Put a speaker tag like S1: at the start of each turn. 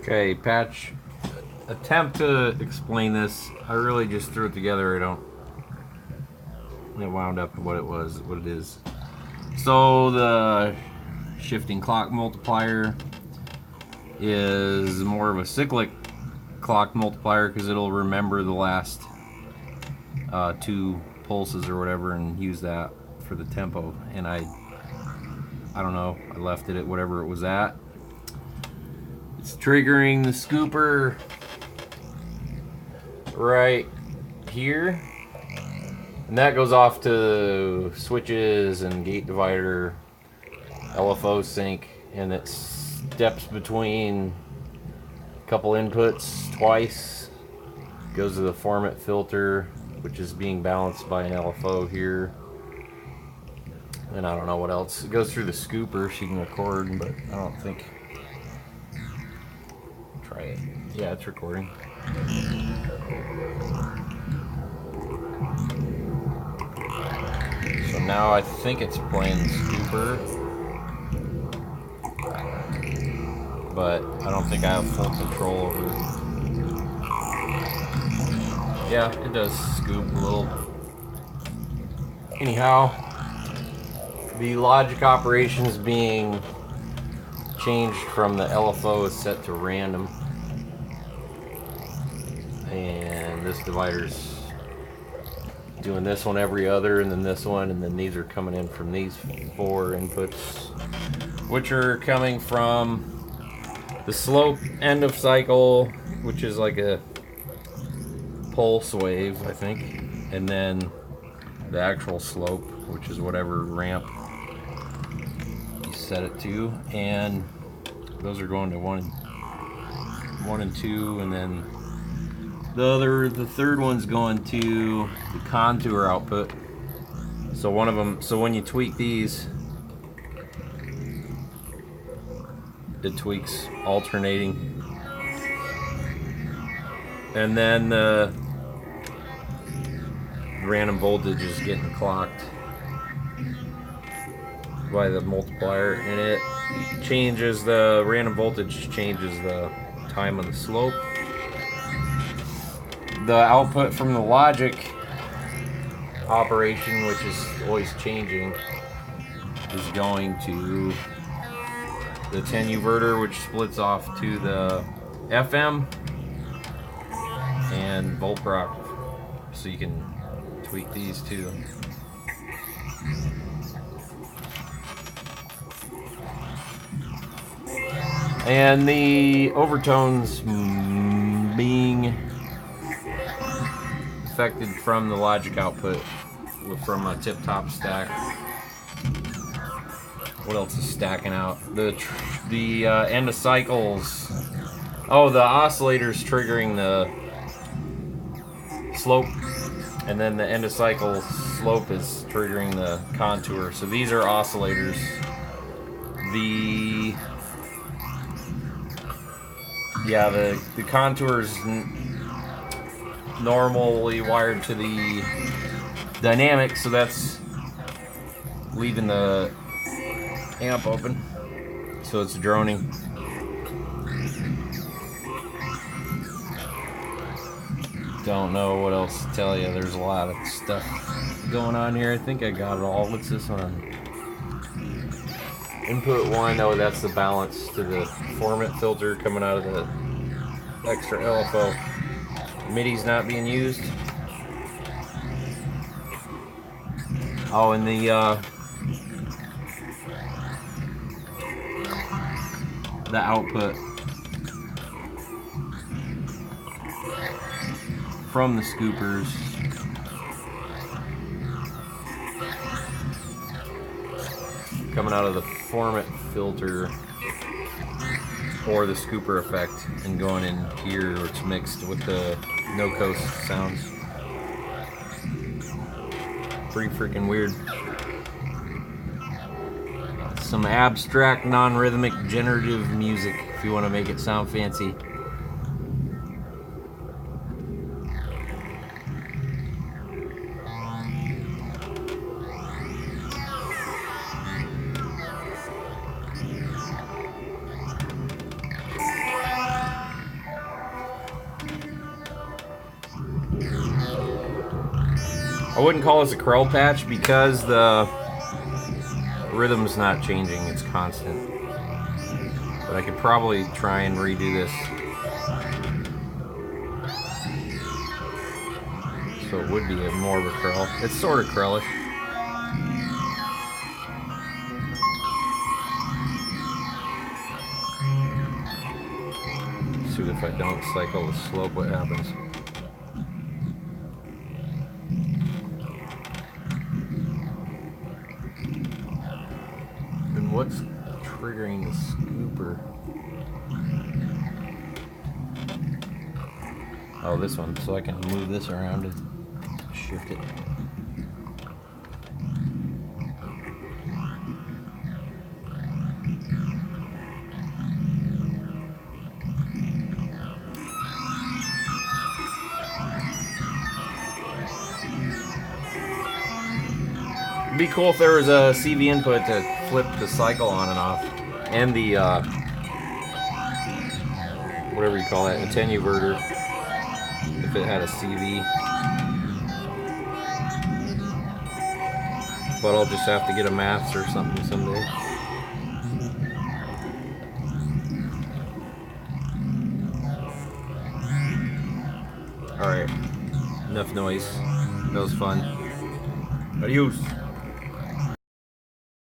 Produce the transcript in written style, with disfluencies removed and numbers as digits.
S1: Okay, Patch, attempt to explain this. I really just threw it together. It wound up what it is. So the shifting clock multiplier is more of a cyclic clock multiplier because it'll remember the last 2 pulses or whatever and use that for the tempo. And I don't know, I left it at whatever it was at. It's triggering the scooper right here, and that goes off to switches and gate divider, LFO sync, and it steps between a couple inputs twice, goes to the format filter, which is being balanced by an LFO here, and I don't know what else. It goes through the scooper so you can record, but I don't think. Try it. Yeah, it's recording. So now I think it's playing the scooper, but I don't think I have full control over it. Yeah, it does scoop a little. Anyhow, the logic operation is being changed from the LFO is set to random, and this divider's doing this one every other, and then this one, and then these are coming in from these 4 inputs, which are coming from the slope end of cycle, which is like a pulse wave, I think, and then the actual slope, which is whatever ramp set it to, and those are going to 1 and 2, and then the third one's going to the contour output. So one of them, so when you tweak these, it tweaks alternating, and then the random voltage is getting clocked by the multiplier, and it changes the random voltage, changes the time on the slope. The output from the logic operation, which is always changing, is going to the 10U-verter, which splits off to the FM and volt per octave, so you can tweak these too. And the overtones being affected from the logic output from a tip-top stack. What else is stacking out? The end of cycles. Oh, the oscillator's triggering the slope, and then the end of cycle slope is triggering the contour. So these are oscillators. The contour is normally wired to the dynamic, so that's leaving the amp open, so it's droning. Don't know what else to tell you. There's a lot of stuff going on here. I think I got it all. What's this one? Input 1, oh, that's the balance to the formant filter coming out of the extra LFO. MIDI's not being used. Oh, and the output from the scoopers coming out of the formant filter or the scooper effect and going in here, which is mixed with the no-coast sounds. Pretty freaking weird. Some abstract, non-rhythmic, generative music, if you want to make it sound fancy. I wouldn't call this a Krell patch because the rhythm's not changing, it's constant. But I could probably try and redo this so it would be more of a Krell. It's sort of Krellish. See if I don't cycle the slope, what happens. What's triggering the scooper? Oh, this one, so I can move this around and shift it. It'd be cool if there was a CV input to flip the cycle on and off, and the whatever you call that, a 10U-verter, if it had a CV. But I'll just have to get a maths or something someday. Alright, enough noise. That was fun. Adios.